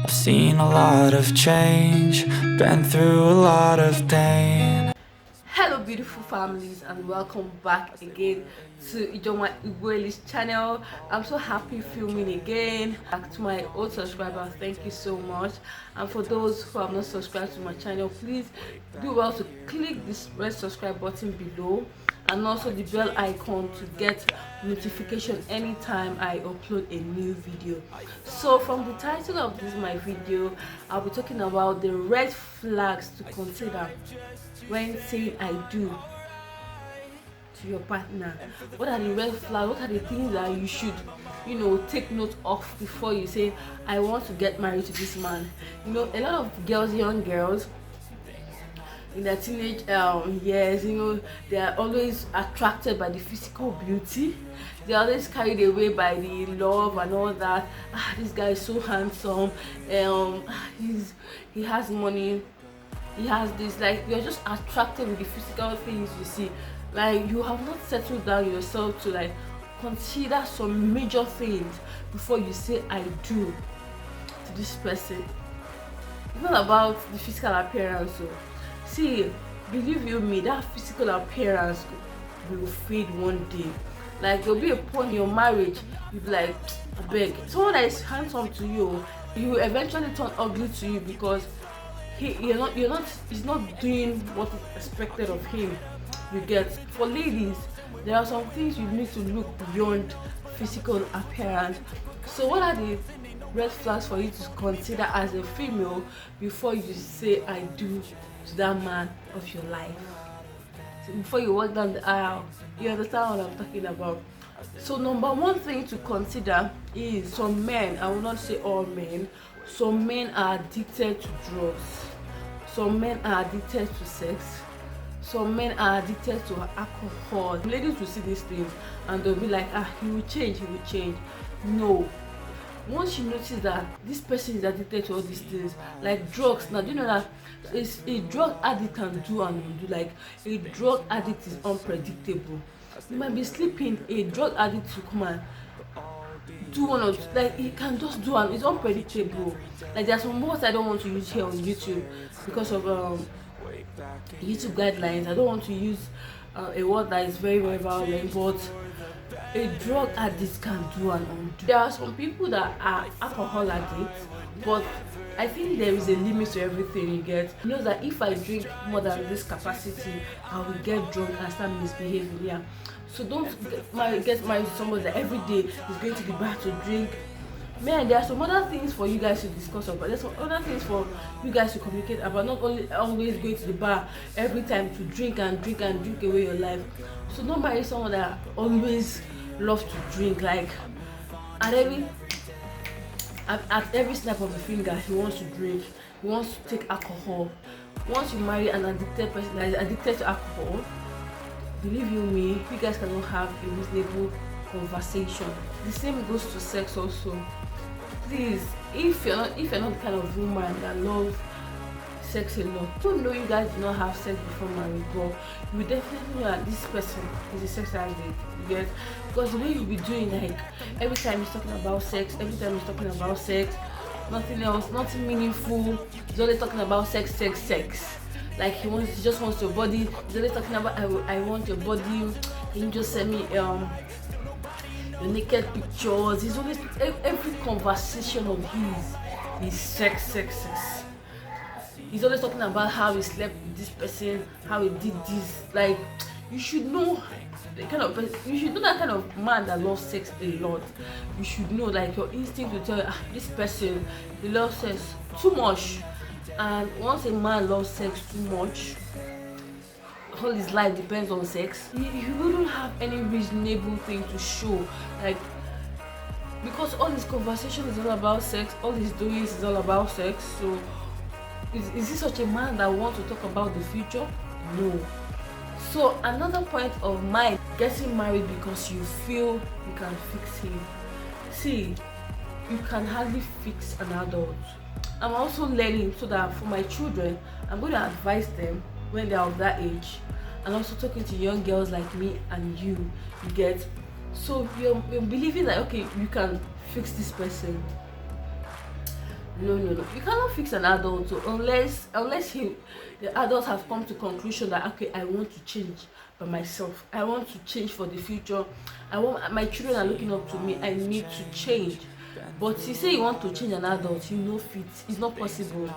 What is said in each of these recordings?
I've seen a lot of change, been through a lot of pain. Hello beautiful families, and welcome back again to Ijeoma Igboeli's channel. I'm so happy filming again. Back to my old subscribers, thank you so much. And for those who have not subscribed to my channel, please do well to click this red subscribe button below and also the bell icon to get notification anytime I upload a new video. So from the title of this my video, I'll be talking about the red flags to consider when saying I do to your partner. What are the red flags? What are the things that you should take note of before you say I want to get married to this man? A lot of girls, young girls in their teenage years, they are always attracted by the physical beauty. They are always carried away by the love and all that. This guy is so handsome, he has money, he has this. Like, you're just attracted with the physical things you see. Like, you have not settled down yourself to like consider some major things before you say I do to this person. It's not about the physical appearance. So see, believe you me, that physical appearance will fade one day. Like, there'll be a point in your marriage, you'll be like, I beg, someone that is handsome to you, he will eventually turn ugly to you because he's not doing what is expected of him. You get? For ladies, there are some things you need to look beyond physical appearance. So what are the red flags for you to consider as a female before you say I do to that man of your life? So before you walk down the aisle, you understand what I'm talking about. So number one thing to consider is some men, I will not say all men, some men are addicted to drugs, some men are addicted to sex, some men are addicted to alcohol. Ladies will see these things and they'll be like, he will change. No. Once you notice that this person is addicted to all these things, like drugs, now do you know that a drug addict can do and undo? Like, a drug addict is unpredictable. You might be sleeping, a drug addict will come and do one or two, like he can just do, and it's unpredictable. Like, there are some words I don't want to use here on YouTube because of YouTube guidelines. I don't want to use a word that is very, very violent, but a drug addict can do and undo. There are some people that are alcohol addicts, but I think there is a limit to everything. You get? You know that if I drink more than this capacity, I will get drunk and start misbehaving. Yeah. So don't get married to somebody that every day is going to the bar to drink. Man, there are some other things for you guys to discuss about. There's some other things for you guys to communicate about. Not only always going to the bar every time to drink away your life. So don't marry someone that always loves to drink. Like, at every snap of the finger, he wants to drink. He wants to take alcohol. Once you marry an addicted person that is addicted to alcohol, believe you me, you guys cannot have a reasonable conversation. The same goes to sex also. Please, if you're not the kind of woman that loves sex a lot, don't know you guys do not have sex before marriage, but you definitely know that this person is a sex addict. You get? Because the way you'll be doing, like, every time he's talking about sex, nothing else, nothing meaningful. He's always talking about sex. Like, he just wants your body. He's always talking about I want your body. Can you just send me your naked pictures? He's always, every conversation of his is sex. He's always talking about how he slept with this person, how he did this. Like, you should know the kind of person, you should know that kind of man that loves sex a lot. You should know, like, your instinct will tell you, this person, he loves sex too much. And once a man loves sex too much, all his life depends on sex, he wouldn't have any reasonable thing to show. Like, because all his conversation is all about sex, all his doings is all about sex. So is he such a man that wants to talk about the future? No. So another point of mine, getting married because you feel you can fix him. See, you can hardly fix an adult. I'm also learning, so that for my children, I'm going to advise them when they're of that age, and also talking to young girls like me and you get? So you're believing that, okay, you can fix this person. No, no, no. You cannot fix an adult unless the adults have come to conclusion that okay, I want to change by myself. I want to change for the future. I want my children are looking up to me. I need to change. But you say you want to change an adult, you know fit. It's not possible.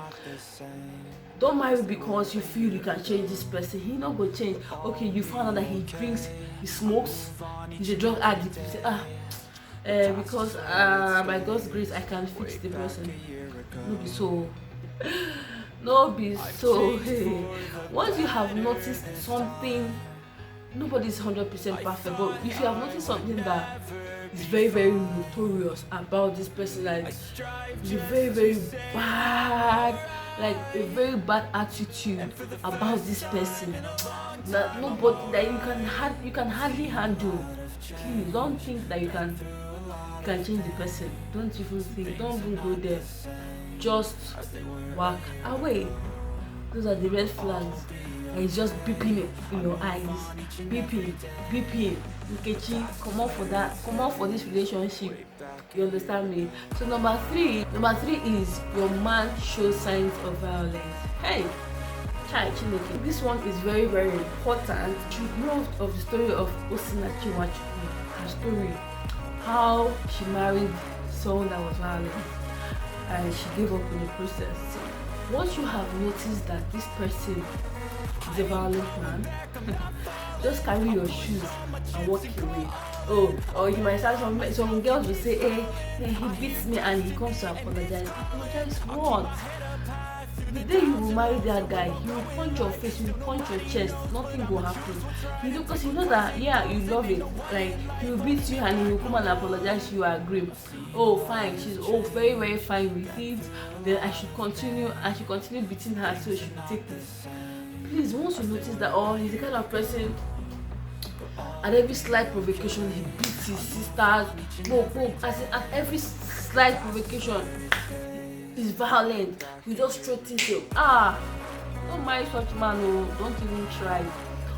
Don't marry because you feel you can change this person. He not go change. Okay, you found out that he drinks, he smokes, he's a drug addict. You say because by God's grace I can fix the person. No be so. No be so. Hey. Once you have noticed something, nobody's 100% perfect, but if you have noticed something that is very very notorious about this person, like it's a very very bad, like a very bad attitude about this person that nobody that you can hardly handle, please don't think that you can change the person. Don't even think, don't even go there. Just walk away. Those are the red flags. And it's just beeping it in your eyes. Beeping. Nkechi, come on for that. Come on for this relationship. You understand me? So number three is your man shows signs of violence. Hey, Chai Chineke. This one is very, very important. You know of the story of Osinachi Nwachukwu, her story. How she married someone that was violent and she gave up in the process. Once you have noticed that this person is a violent man, just carry your shoes and walk away. Or you might start some girls will say, hey, he beats me and he comes to apologize. Apologize what? The day you will marry that guy, he will punch your face, he will punch your chest, nothing will happen. Because you know that, yeah, you love it. Like, he will beat you and he will come and apologize, you agree. Oh, fine, she's very, very fine with it. Then I should continue beating her so she should take it. Please, once you notice that, he's the kind of person, at every slight provocation, he beats his sisters, at every slight provocation, he's violent. You just throw things out. Don't marry such man, don't even try.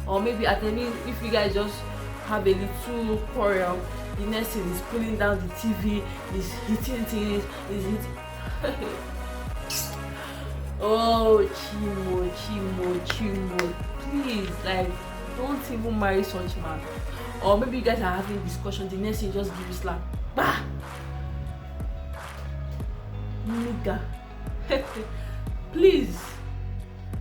Or maybe if you guys just have a little quarrel, the next thing is pulling down the TV, is hitting things, is hitting. Oh, Chimo, please, like, don't even marry such man. Or maybe you guys are having discussion, the next thing just give you slap. Bah! Nigga. Please,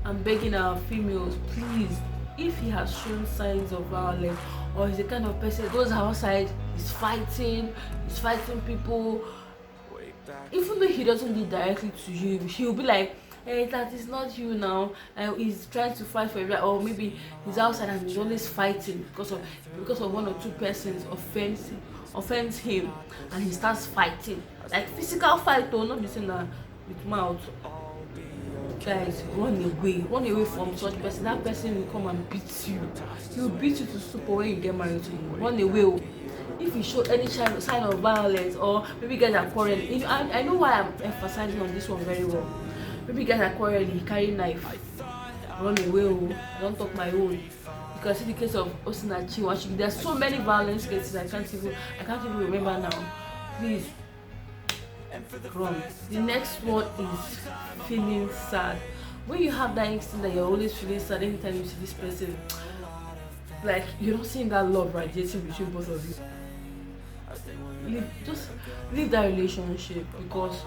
I'm begging our females, please, if he has shown signs of violence or he's the kind of person goes outside, he's fighting people, even though he doesn't do it directly to you, he'll be like, hey, that is not you now, and he's trying to fight for it. Or maybe he's outside and he's always fighting because of one or two persons offends him and he starts fighting, like physical fight, not be saying that with mouth. Guys, run away from such person. That person will come and beat you. He will beat you to stupor when you get married to him. Run away. If you show any sign of violence, or maybe you guys are quarreling, I know why I'm emphasizing on this one very well. Maybe you guys are quarreling, he carry knife. Run away. Don't talk my own. Because in the case of Osinachi Nwachukwu, there's so many violence cases I can't even remember now. Please run. The next one is feeling sad. When you have that instinct that you're always feeling sad anytime you see this person, like you're not seeing that love radiating between both of you, just leave that relationship, because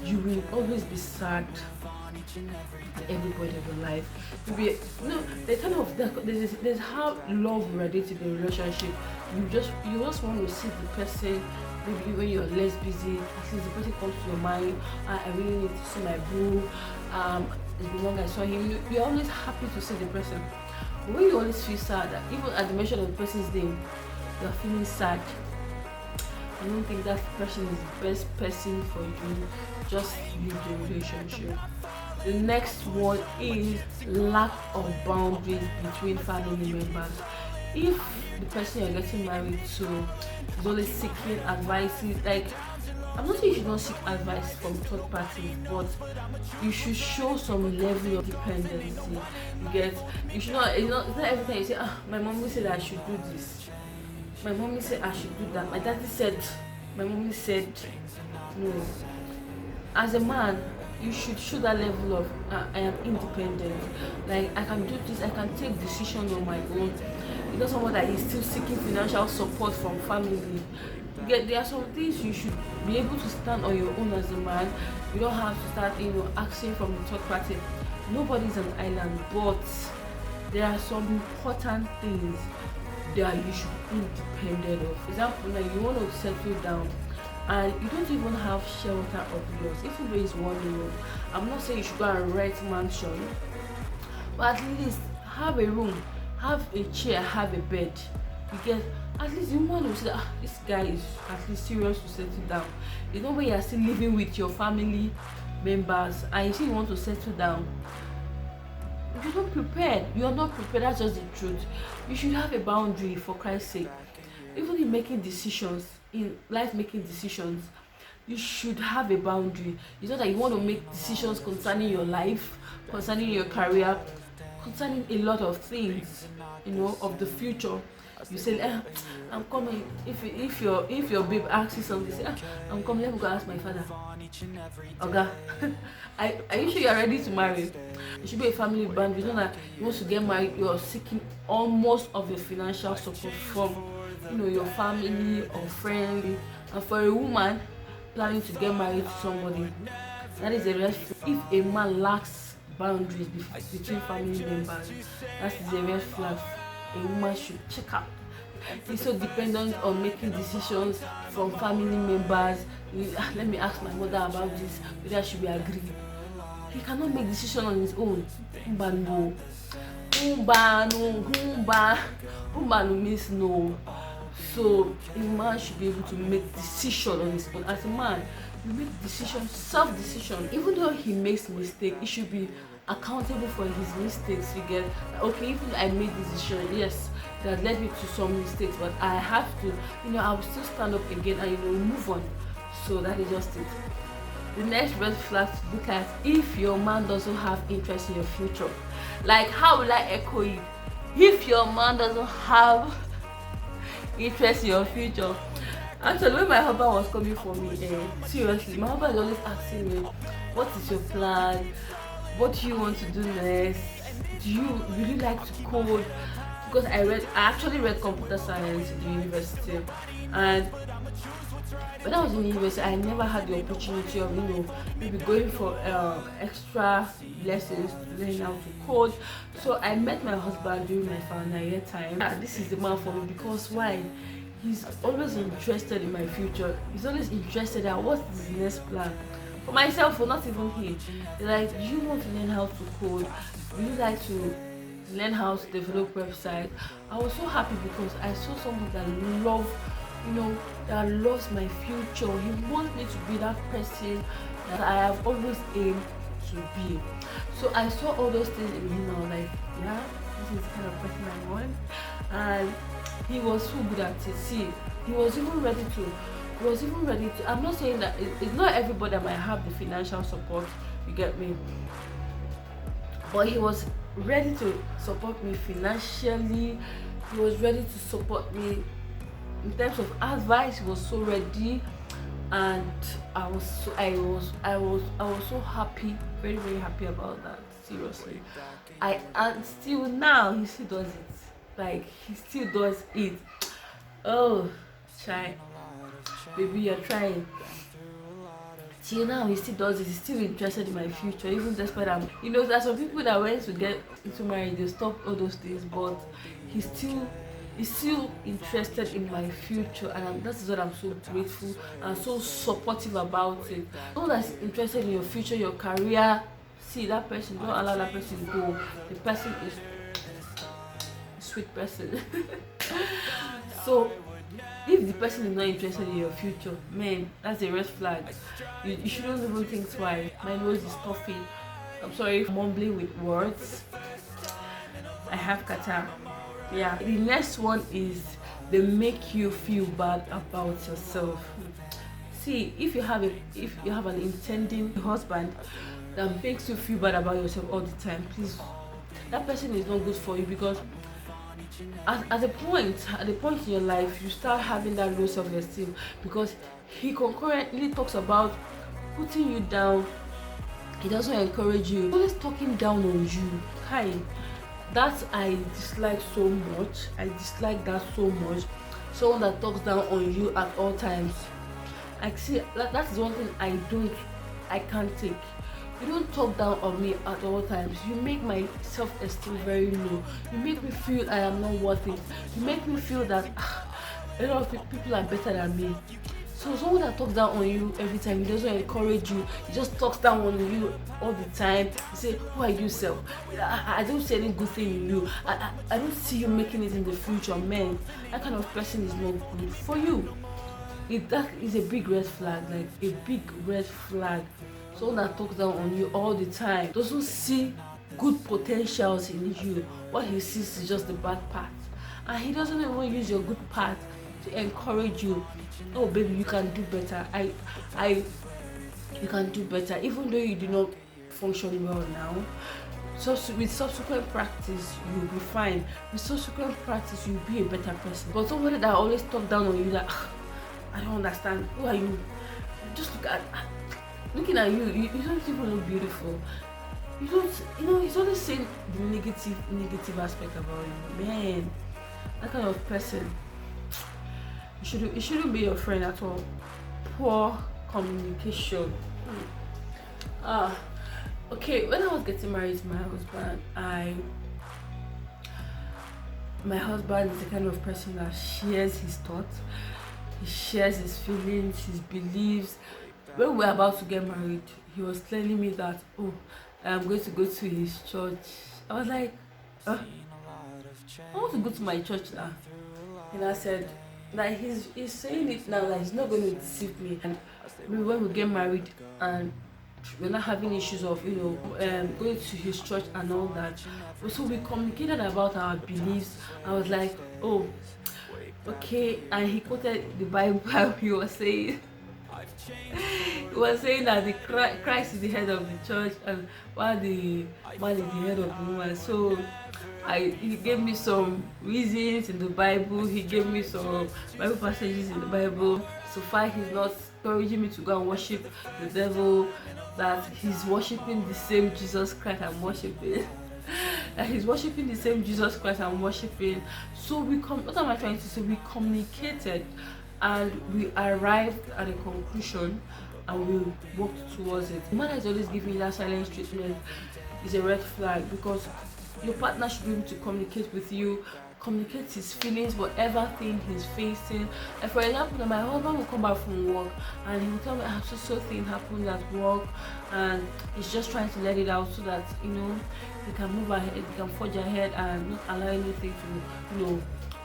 you will always be sad at every point of your life. There's how love radiates in a relationship. You just want to see the person. Maybe when you're less busy, at least the person comes to your mind. I really need to see my boo. It's been long I saw him. You're always happy to see the person. But when you always feel sad, even at the mention of the person's name, you're feeling sad. I don't think that person is the best person for you. Just leave the relationship. The next one is lack of boundaries between family members. If the person you're getting married to is always seeking advice, like, I'm not saying you should not seek advice from third parties, but you should show some level of dependency. You should not, it's not every time you say, my mommy said I should do this. My mommy said I should do that. My daddy said, my mommy said, no. As a man, you should show that level of I am independent. Like I can do this, I can take decisions on my own. You're not someone that is still seeking financial support from family. There are some things you should be able to stand on your own as a man. You don't have to start, asking from the third party. Nobody's an island, but there are some important things that you should be independent of. For example, like you want to settle down and you don't even have shelter of yours, even though it's 1 year. I'm not saying you should go and rent mansion, but at least have a room, have a chair, have a bed. You get, at least you want to say that this guy is at least serious to settle down. You know, when you are still living with your family members and you say you want to settle down, you're not prepared. You're not prepared. That's just the truth. You should have a boundary, for Christ's sake. Even in making decisions, in life making decisions, you should have a boundary. It's not that you want to make decisions concerning your life, concerning your career, concerning a lot of things, of the future. You say, I'm coming. If your babe asks you something, say, I'm coming. Let me go ask my father. Okay. Are you sure you are ready to marry? It should be a family boundary. It's not that you want to get married, you are seeking almost of your financial support from your family or friends. And for a woman planning to get married to somebody, that is a red flag. If a man lacks boundaries between family members, that is a red flag. A woman should check out. He's so dependent on making decisions from family members. Let me ask my mother about this, whether she will agree. He cannot make decisions on his own. Umba no means no. So a man should be able to make decisions on his own. As a man, you make decisions, self-decision. Even though he makes mistakes, he should be accountable for his mistakes. You get, okay, even I made this decision, yes, that led me to some mistakes, but I have to, I will still stand up again and move on. So that is just it. The next red flag to look at, if your man doesn't have interest in your future. Like, how will I echo it? If your man doesn't have interest in your future. Actually, when my husband was coming for me, seriously, my husband is always asking me, what is your plan? What do you want to do next? Do you really like to code? Because I actually read computer science in the university, and when I was in university, I never had the opportunity of maybe going for extra lessons to learn how to code. So I met my husband during my final year time. This is the man for me, because why? He's always interested in my future. He's always interested in what's his next plan. For myself, or not even him. Like, do you want to learn how to code? Would you like to learn how to develop websites? I was so happy because I saw someone that loves my future. He wants me to be that person that I have always aimed to be. So I saw all those things in him. I was like, yeah, this is the kind of person I want. And he was so good at it. See, he was even ready to. I'm not saying that it's not everybody that might have the financial support, you get me, but he was ready to support me financially. He was ready to support me in terms of advice. He was so ready, and I was so happy, very, very happy about that. Seriously, and still now he still does it. Like, he still does it. Oh, shy. Baby, you're trying. Till now, he still does it. He's still interested in my future, even despite there are some people that went to get into marriage, they stop all those things, but he's still interested in my future, and that is what I'm so grateful and so supportive about it. Someone that's interested in your future, your career, see that person, don't allow that person go. The person is a sweet person. So if the person is not interested in your future, man, that's a red flag. You shouldn't even think twice. My nose is stuffy. I'm sorry for mumbling with words. I have kata. Yeah. The next one is they make you feel bad about yourself. See, if you have an intending husband that makes you feel bad about yourself all the time, please, that person is not good for you, because at the point in your life you start having that low self-esteem, because he concurrently talks about putting you down. He doesn't encourage you. He's always talking down on you. Hi, that I dislike so much. I dislike that so much. Someone that talks down on you at all times. I see that is one thing I can't take. You don't talk down on me at all times. You make my self-esteem very low. You make me feel I am not worth it. You make me feel that a lot of people are better than me. So someone that talks down on you every time, he doesn't encourage you, he just talks down on you all the time. He say, who are you, self? I don't see any good thing in you. I don't see you making it in the future, man. That kind of person is not good for you. That is a big red flag, like a big red flag. Someone that talks down on you all the time, doesn't see good potentials in you. What he sees is just the bad part, and he doesn't even use your good part to encourage you. Oh baby, you can do better. You can do better, even though you do not function well now. So with subsequent practice, you'll be fine. With subsequent practice, you'll be a better person. But somebody that always talk down on you, that I don't understand. Who are you? Just looking at you, you don't even look beautiful. You don't, he's always saying the negative aspect about you. Man, that kind of person, it shouldn't be your friend at all. Poor communication. Okay, when I was getting married to my husband, my husband is the kind of person that shares his thoughts, he shares his feelings, his beliefs. When we were about to get married, he was telling me that, oh, I'm going to go to his church. I was like, I want to go to my church now. And I said, like, he's saying it now, like he's not going to deceive me. And maybe when we get married and we're not having issues of going to his church and all that, so we communicated about our beliefs. I was like, oh, okay. And he quoted the Bible. He was saying that Christ is the head of the church, and while the man is the head of the woman. So he gave me some reasons in the Bible. He gave me some Bible passages in the Bible. So far, he's not encouraging me to go and worship the devil, that he's worshiping the same Jesus Christ I'm worshiping. That he's worshiping the same Jesus Christ I'm worshiping. So what am I trying to say? We communicated and we arrived at a conclusion and we worked towards it. The man is always giving you that silent treatment is a red flag, because your partner should be able to communicate with you, communicate his feelings, whatever thing he's facing. And for example, my husband will come back from work and he will tell me, so thing happened at work, and he's just trying to let it out so that he can move ahead, he can forge ahead and not allow anything to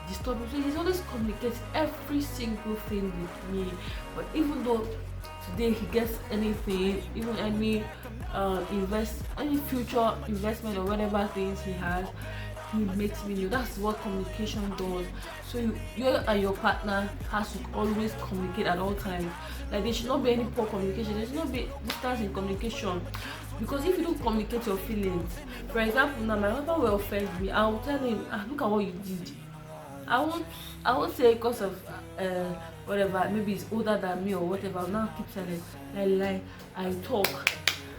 disturb him. So he's always communicates every single thing with me. But even though today he gets anything, even any future investment or whatever things he has, he makes me know. That's what communication does. So you and your partner has to always communicate at all times. Like, there should not be any poor communication. There should not be distance in communication, because if you don't communicate your feelings, for example, now my husband will offend me, I will tell him, look at what you did. I won't say because of whatever, maybe he's older than me or whatever. I'll now keep silent.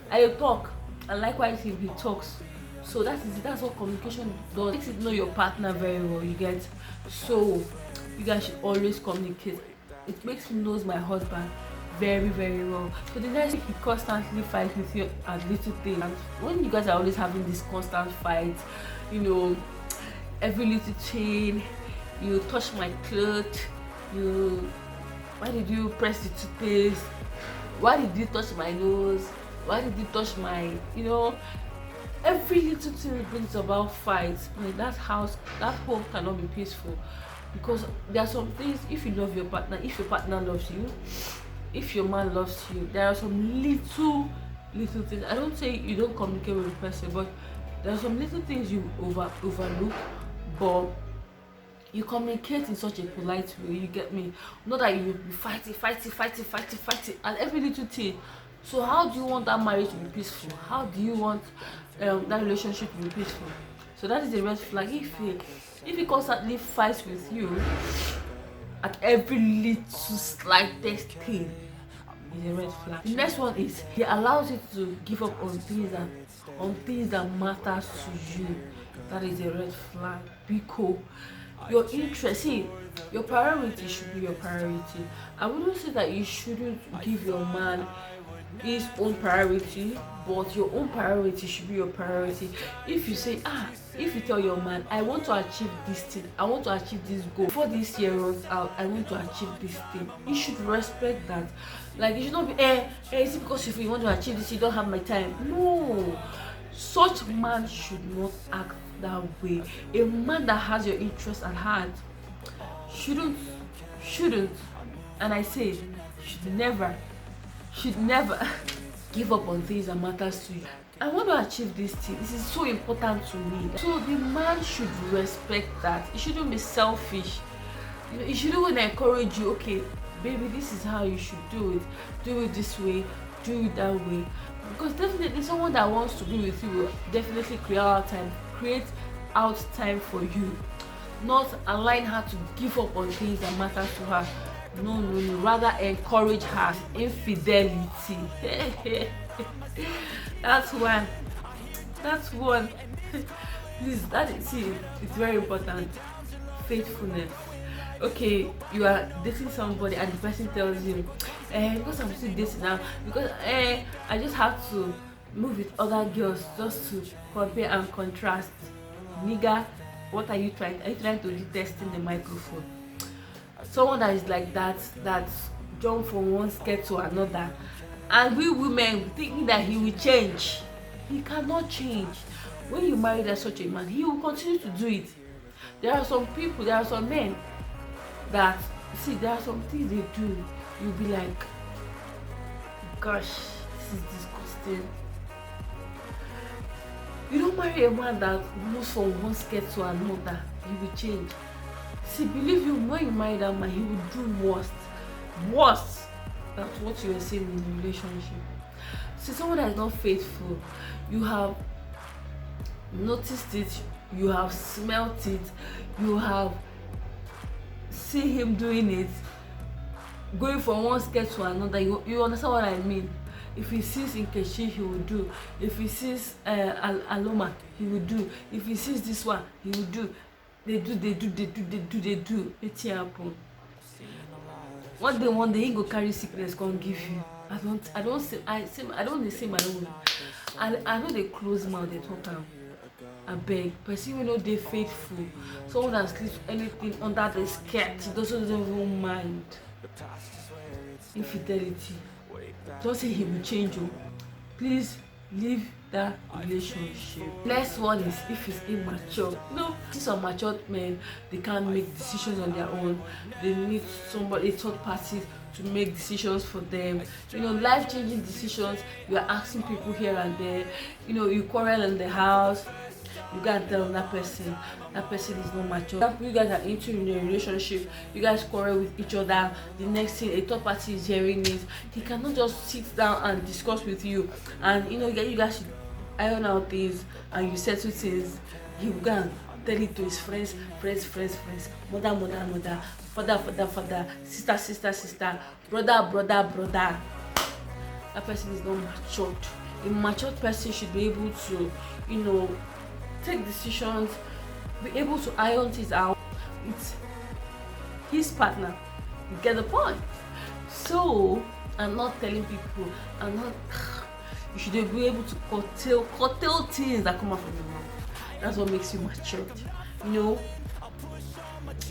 I talk, and likewise if he talks. So that's what communication does. It makes you know your partner very well, you get. So you guys should always communicate. It makes me know my husband very, very well. So the next week, he constantly fights with you at little things. And when you guys are always having this constant fight, every little thing, you touch my clothes, why did you press the toothpaste? Why did you touch my nose? Why did you touch my, every little thing brings about fights. That home cannot be peaceful, because there are some things, if you love your partner, if your partner loves you, if your man loves you, there are some little things. I don't say you don't communicate with the person, but there are some little things you overlook, but you communicate in such a polite way, you get me? Not that you be fighting and every little thing. So how do you want that marriage to be peaceful? How do you want that relationship to be peaceful? So that is a red flag. If he constantly fights with you at every little slightest thing, is a red flag. The next one is he allows you to give up on things that matters to you. That is a red flag. Because your interest, see, your priority should be your priority. I wouldn't say that you shouldn't give your man his own priority, but your own priority should be your priority. If you say, if you tell your man, I want to achieve this thing, I want to achieve this goal before this year runs out, I want to achieve this thing, you should respect that. Like, you should not be is it because if you want to achieve this you don't have my time? No, such man should not act that way. A man that has your interest at heart shouldn't, and I say should never give up on things that matters to you. I want to achieve this thing, this is so important to me. So the man should respect that. He shouldn't be selfish. You know, he shouldn't want to encourage you, okay baby, this is how you should do it this way, do it that way. Because definitely someone that wants to be with you will definitely create out time for you, not align her to give up on things that matter to her. No, rather encourage her. Infidelity. That's one. Please, it's very important. Faithfulness. Okay, you are dating somebody and the person tells you, because I'm still dating now, because I just have to move with other girls just to compare and contrast. Nigga, what are you trying? Are you trying to be testing the microphone? Someone that is like that jump from one skirt to another, and we women thinking that he will change. He cannot change. When you marry such a man, he will continue to do it. There are some men that, see, there are some things they do, you'll be like, gosh, this is disgusting. You don't marry a man that moves from one skirt to another, he will change. See, believe you, when you marry that man, he will do worse than what you were saying in the relationship. See, someone that is not faithful, you have noticed it, you have smelt it, you have seen him doing it, going from one skirt to another. You understand what I mean? If he sees Nkechi, he will do. If he sees Aloma, he will do. If he sees this one, he will do. They do. It's happen. One day he go carry sickness, come give you. I don't say my own. I know they close mouth, they talk am. I beg, person will not be faithful. Someone that sleeps anything under the skirt, he doesn't even mind. Infidelity. Don't say he will change you. Please leave that relationship. Next one is if he's immature. These are matured men, they can't make decisions on their own. They need somebody, a third party, to make decisions for them. Life-changing decisions. You are asking people here and there. You quarrel in the house. You gotta tell that person is not mature. You guys are in a relationship, you guys quarrel with each other, the next thing a third party is hearing it. He cannot just sit down and discuss with you, and you guys should iron out things and you settle things. He will go and tell it to his friends, mother, father, sister, brother. That person is not matured. A matured person should be able to take decisions, be able to iron things out with his partner. You get the point? So I'm not telling people, you should be able to curtail things that come out from your mouth. That's what makes you matured.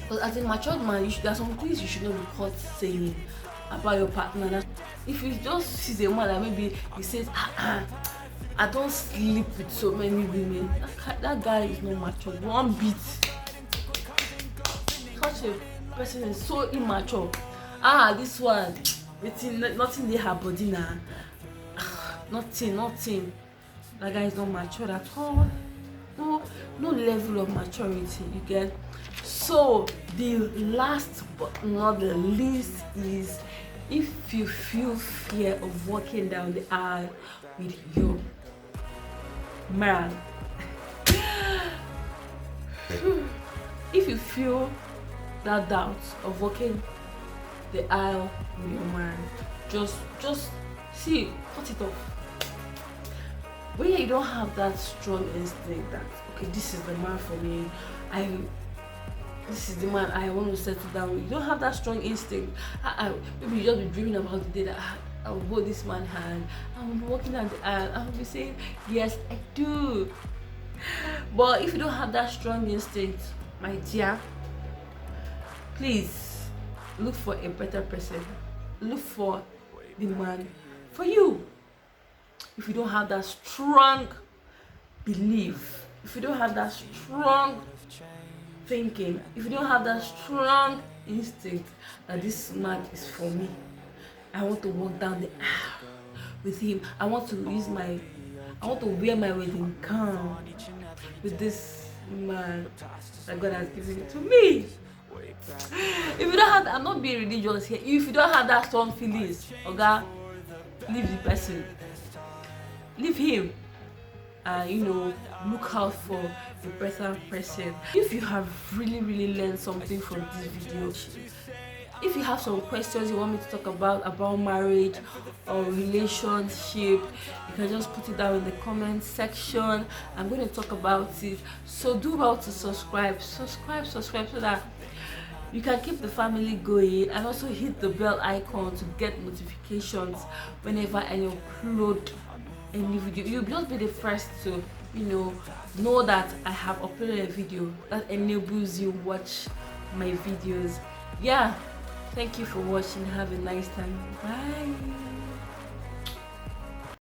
Because as a matured man, there are some things you should not be caught saying about your partner. If you just see a man that maybe he says, I don't sleep with so many women, that guy is not mature one bit. Such a person is so immature. This one, nothing dey her body now. Nothing. That guy is not mature at all. No level of maturity, you get. So the last but not the least is, if you feel fear of walking down the aisle with your man, if you feel that doubt of walking the aisle with your man, just see, cut it off. When you don't have that strong instinct that okay, this is the man for me, this is the man I want to settle down with. You don't have that strong instinct. Maybe you just be dreaming about the day that I will hold this man's hand, I will be walking at the aisle, I will be saying, yes, I do. But if you don't have that strong instinct, my dear, please look for a better person. Look for the man for you. If you don't have that strong belief, if you don't have that strong thinking, if you don't have that strong instinct that this man is for me, I want to walk down the aisle with him, I want to wear my wedding gown with this man that God has given to me. If you don't have, I'm not being religious here, if you don't have that strong feelings, okay, leave the person, leave him, and look out for a better person. If you have really learned something from this video, if you have some questions you want me to talk about marriage or relationship, you can just put it down in the comment section. I'm going to talk about it. So do well to subscribe so that you can keep the family going, and also hit the bell icon to get notifications whenever I upload any video. You'll just be the first to know that I have uploaded a video that enables you watch my videos. Yeah, thank you for watching. Have a nice time. Bye.